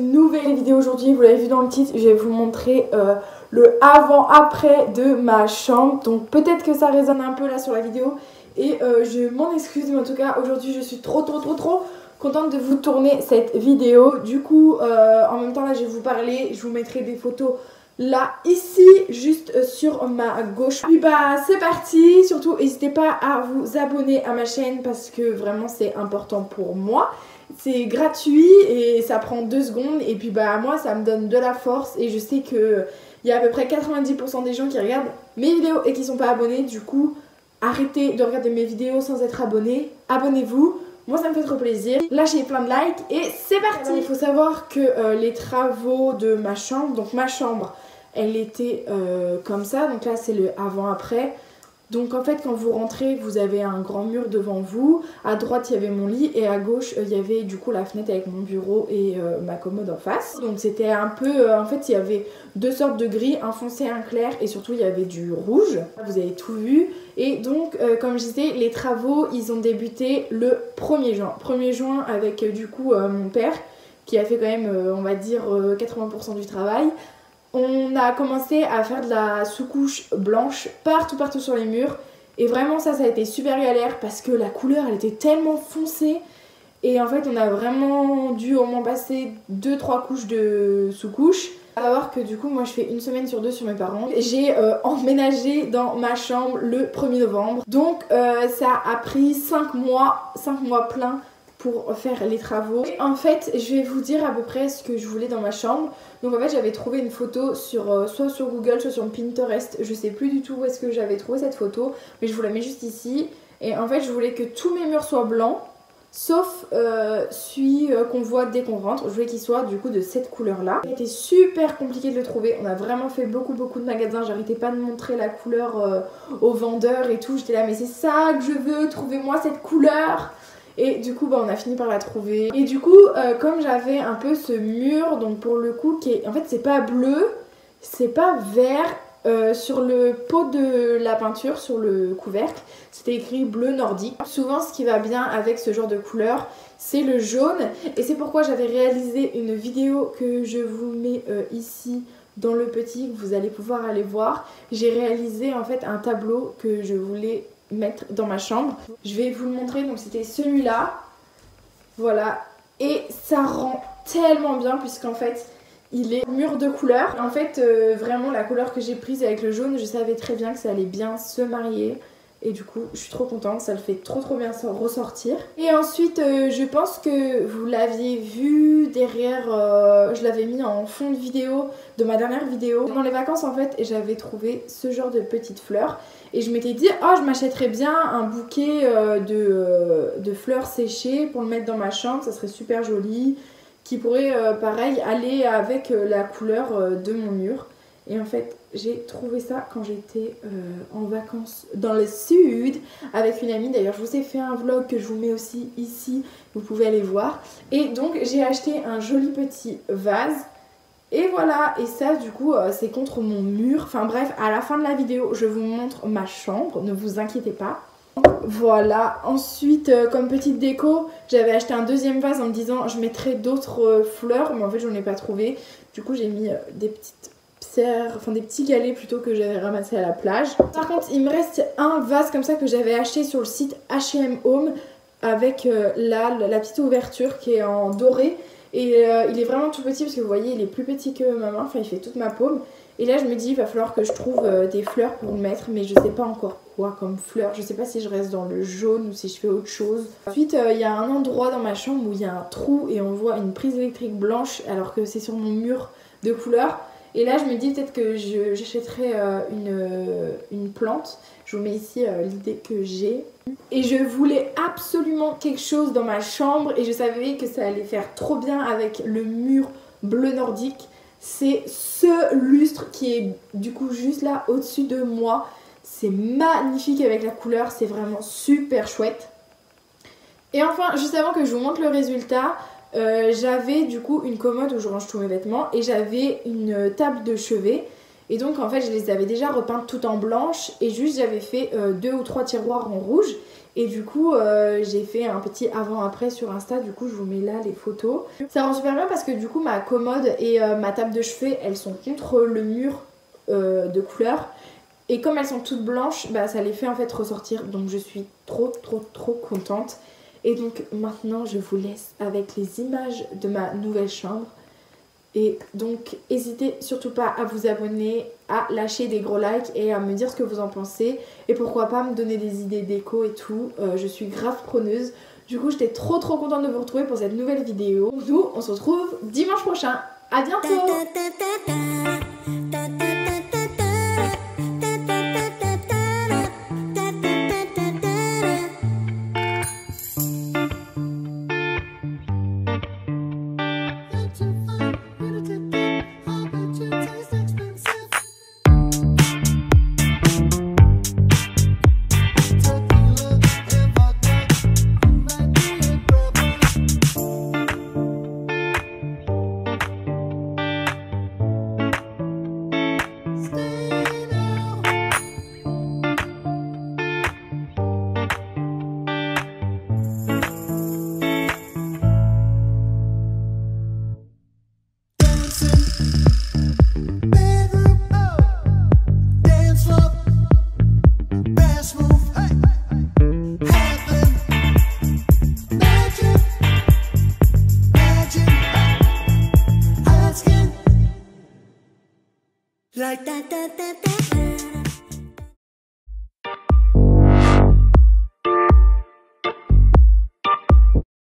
une nouvelle vidéo aujourd'hui. Vous l'avez vu dans le titre, je vais vous montrer le avant-après de ma chambre. Donc peut-être que ça résonne un peu là sur la vidéo et je m'en excuse, mais en tout cas aujourd'hui je suis trop contente de vous tourner cette vidéo. Du coup en même temps là je vais vous parler, je vous mettrai des photos là, ici, juste sur ma gauche. Puis bah c'est parti. Surtout n'hésitez pas à vous abonner à ma chaîne parce que vraiment c'est important pour moi. C'est gratuit et ça prend 2 secondes. Et puis bah moi ça me donne de la force. Et je sais que il y a à peu près 90% des gens qui regardent mes vidéos et qui sont pas abonnés. Du coup arrêtez de regarder mes vidéos sans être abonné. Abonnez-vous. Moi ça me fait trop plaisir. Lâchez plein de likes et c'est parti. Il faut savoir que les travaux de ma chambre, donc ma chambre elle était comme ça, donc là c'est le avant-après. Donc en fait quand vous rentrez vous avez un grand mur devant vous, à droite il y avait mon lit et à gauche il y avait du coup la fenêtre avec mon bureau et ma commode en face. Donc c'était un peu, en fait il y avait 2 sortes de gris, un foncé, un clair et surtout il y avait du rouge. Vous avez tout vu. Et donc comme je disais, les travaux ils ont débuté le 1er juin. 1er juin avec du coup mon père qui a fait quand même on va dire 80% du travail. On a commencé à faire de la sous-couche blanche partout sur les murs. Et vraiment ça a été super galère parce que la couleur elle était tellement foncée. Et en fait on a vraiment dû au moins passer 2-3 couches de sous-couche. À savoir que du coup moi je fais 1 semaine sur 2 sur mes parents. J'ai emménagé dans ma chambre le 1er novembre. Donc ça a pris 5 mois pleins pour faire les travaux. Et en fait je vais vous dire à peu près ce que je voulais dans ma chambre. Donc en fait j'avais trouvé une photo sur soit sur Google soit sur Pinterest, je sais plus du tout où est-ce que j'avais trouvé cette photo, mais je vous la mets juste ici. Et en fait je voulais que tous mes murs soient blancs sauf celui qu'on voit dès qu'on rentre. Je voulais qu'il soit du coup de cette couleur là. C'était super compliqué de le trouver, on a vraiment fait beaucoup de magasins, j'arrêtais pas de montrer la couleur aux vendeurs et tout. J'étais là mais c'est ça que je veux, trouvez-moi cette couleur. Et du coup bah, on a fini par la trouver. Et du coup comme j'avais un peu ce mur, donc pour le coup qui est... en fait c'est pas bleu, c'est pas vert, sur le pot de la peinture, sur le couvercle, c'était écrit bleu nordique. Souvent ce qui va bien avec ce genre de couleur c'est le jaune. Et c'est pourquoi j'avais réalisé une vidéo que je vous mets ici dans le petit, que vous allez pouvoir aller voir. J'ai réalisé en fait un tableau que je voulais mettre dans ma chambre. Je vais vous le montrer, donc c'était celui-là. Voilà. Et ça rend tellement bien puisqu'en fait il est mur de couleur. En fait vraiment la couleur que j'ai prise avec le jaune, je savais très bien que ça allait bien se marier. Et du coup je suis trop contente, ça le fait trop bien ressortir. Et ensuite je pense que vous l'aviez vu derrière, je l'avais mis en fond de vidéo de ma dernière vidéo. Dans les vacances en fait j'avais trouvé ce genre de petites fleurs. Et je m'étais dit, oh je m'achèterais bien un bouquet de fleurs séchées pour le mettre dans ma chambre, ça serait super joli. Qui pourrait pareil aller avec la couleur de mon mur. Et en fait j'ai trouvé ça quand j'étais en vacances dans le sud avec une amie. D'ailleurs je vous ai fait un vlog que je vous mets aussi ici, vous pouvez aller voir. Et donc j'ai acheté un joli petit vase. Et voilà, et ça du coup c'est contre mon mur. Enfin bref, à la fin de la vidéo je vous montre ma chambre, ne vous inquiétez pas. Voilà, ensuite comme petite déco j'avais acheté un 2e vase en me disant je mettrais d'autres fleurs, mais en fait j'en ai pas trouvé. Du coup j'ai mis des petites pierres, enfin des petits galets plutôt que j'avais ramassé à la plage. Par contre il me reste un vase comme ça que j'avais acheté sur le site H&M Home avec la petite ouverture qui est en doré. Et il est vraiment tout petit parce que vous voyez il est plus petit que ma main, enfin il fait toute ma paume. Et là je me dis il va falloir que je trouve des fleurs pour le mettre, mais je sais pas encore quoi comme fleurs. Je sais pas si je reste dans le jaune ou si je fais autre chose. Ensuite il y a un endroit dans ma chambre où il y a un trou et on voit une prise électrique blanche alors que c'est sur mon mur de couleur. Et là je me dis peut-être que j'achèterai une plante. Je vous mets ici l'idée que j'ai. Et je voulais absolument quelque chose dans ma chambre et je savais que ça allait faire trop bien avec le mur bleu nordique. C'est ce lustre qui est du coup juste là au-dessus de moi. C'est magnifique avec la couleur, c'est vraiment super chouette. Et enfin, juste avant que je vous montre le résultat, j'avais du coup une commode où je range tous mes vêtements et j'avais une table de chevet. Et donc en fait je les avais déjà repeintes tout en blanche et juste j'avais fait 2 ou 3 tiroirs en rouge. Et du coup j'ai fait un petit avant-après sur Insta, du coup je vous mets là les photos. Ça rend super bien parce que du coup ma commode et ma table de chevet elles sont contre le mur de couleur. Et comme elles sont toutes blanches, bah, ça les fait en fait ressortir. Donc je suis trop contente. Et donc maintenant je vous laisse avec les images de ma nouvelle chambre. Et donc n'hésitez surtout pas à vous abonner, à lâcher des gros likes et à me dire ce que vous en pensez. Et pourquoi pas me donner des idées déco et tout. Je suis grave preneuse. Du coup j'étais trop contente de vous retrouver pour cette nouvelle vidéo. Nous on se retrouve dimanche prochain. À bientôt. Like that.